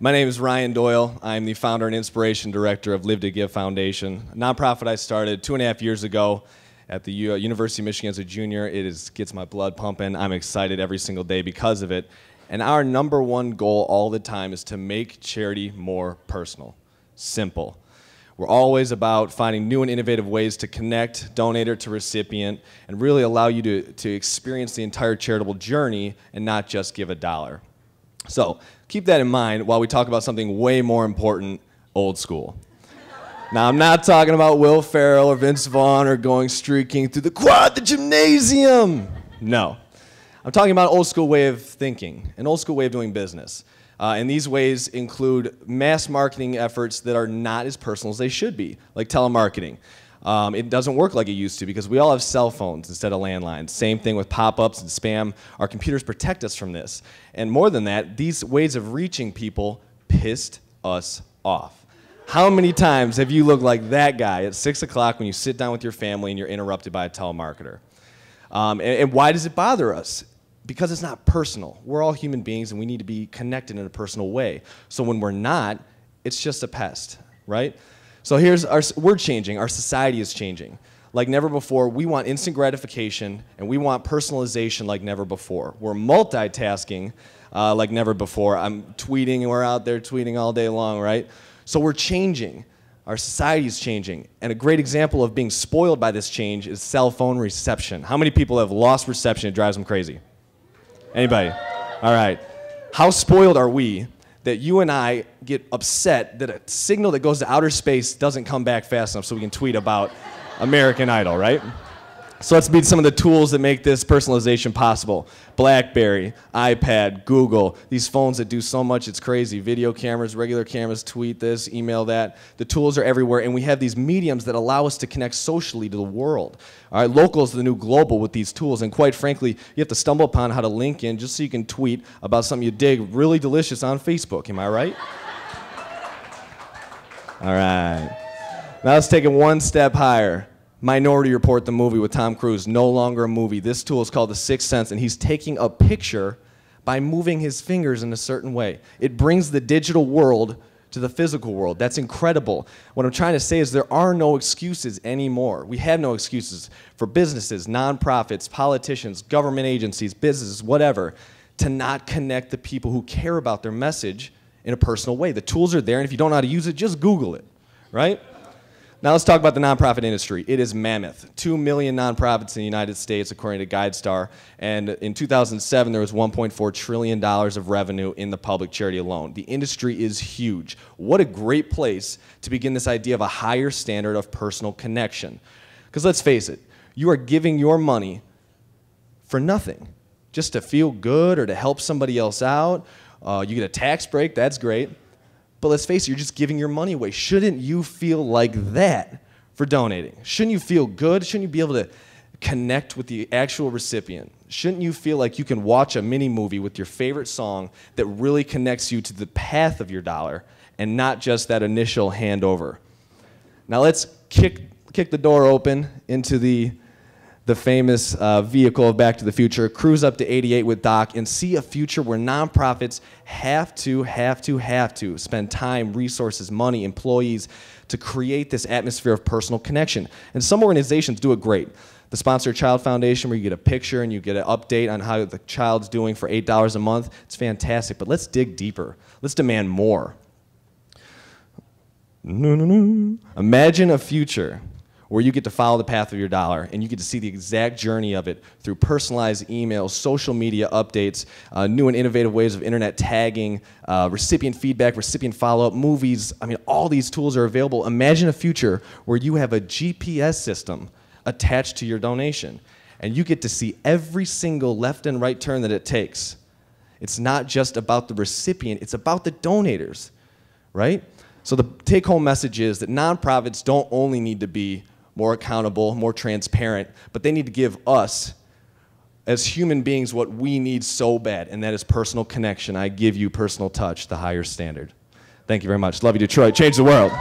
My name is Ryan Doyle. I'm the founder and inspiration director of Live to Give Foundation, a nonprofit I started 2.5 years ago at the University of Michigan as a junior. It gets my blood pumping. I'm excited every single day because of it. And our number one goal all the time is to make charity more personal. Simple. We're always about finding new and innovative ways to connect donator to recipient and really allow you to experience the entire charitable journey and not just give a dollar. So keep that in mind while we talk about something way more important, old school. Now, I'm not talking about Will Ferrell or Vince Vaughn or going streaking through the quad, the gymnasium. No. I'm talking about an old school way of thinking, an old school way of doing business. And these ways include mass marketing efforts that are not as personal as they should be, like telemarketing. It doesn't work like it used to because we all have cell phones instead of landlines. Same thing with pop-ups and spam. Our computers protect us from this. And more than that, these ways of reaching people pissed us off. How many times have you looked like that guy at 6 o'clock when you sit down with your family and you're interrupted by a telemarketer? And why does it bother us? Because it's not personal. We're all human beings and we need to be connected in a personal way. So when we're not, it's just a pest, right? So we're changing, our society is changing. Like never before, we want instant gratification and we want personalization like never before. We're multitasking like never before. I'm tweeting and we're out there tweeting all day long, right? So we're changing. Our society is changing. And a great example of being spoiled by this change is cell phone reception. How many people have lost reception? It drives them crazy. Anybody? All right. How spoiled are we that you and I get upset that a signal that goes to outer space doesn't come back fast enough so we can tweet about American Idol, right? So let's meet some of the tools that make this personalization possible. BlackBerry, iPad, Google, these phones that do so much, it's crazy. Video cameras, regular cameras, tweet this, email that. The tools are everywhere, and we have these mediums that allow us to connect socially to the world. All right, local is the new global with these tools, and quite frankly, you have to stumble upon how to link in just so you can tweet about something you dig really delicious on Facebook. Am I right? All right. Now let's take it one step higher. Minority Report, the movie with Tom Cruise, no longer a movie. This tool is called the Sixth Sense, and he's taking a picture by moving his fingers in a certain way. It brings the digital world to the physical world. That's incredible. What I'm trying to say is there are no excuses anymore. We have no excuses for businesses, nonprofits, politicians, government agencies, businesses, whatever, to not connect the people who care about their message in a personal way. The tools are there, and if you don't know how to use it, just Google it, right? Now let's talk about the nonprofit industry. It is mammoth. 2 million nonprofits in the United States, according to GuideStar. And in 2007, there was $1.4 trillion of revenue in the public charity alone. The industry is huge. What a great place to begin this idea of a higher standard of personal connection. Because let's face it, you are giving your money for nothing. Just to feel good or to help somebody else out. You get a tax break, that's great. But let's face it, you're just giving your money away. Shouldn't you feel like that for donating? Shouldn't you feel good? Shouldn't you be able to connect with the actual recipient? Shouldn't you feel like you can watch a mini movie with your favorite song that really connects you to the path of your dollar and not just that initial handover? Now let's kick the door open into the famous vehicle of Back to the Future, cruise up to 88 with Doc, and see a future where nonprofits have to spend time, resources, money, employees to create this atmosphere of personal connection. And some organizations do it great. The Sponsor a Child Foundation, where you get a picture and you get an update on how the child's doing for $8 a month, it's fantastic. But let's dig deeper. Let's demand more. Imagine a future where you get to follow the path of your dollar and you get to see the exact journey of it through personalized emails, social media updates, new and innovative ways of internet tagging, recipient feedback, recipient follow-up, movies. I mean, all these tools are available. Imagine a future where you have a GPS system attached to your donation and you get to see every single left and right turn that it takes. It's not just about the recipient, it's about the donators, right? So the take-home message is that nonprofits don't only need to be more accountable, more transparent, but they need to give us, as human beings, what we need so bad, and that is personal connection. I give you personal touch, the higher standard. Thank you very much. Love you, Detroit. Change the world.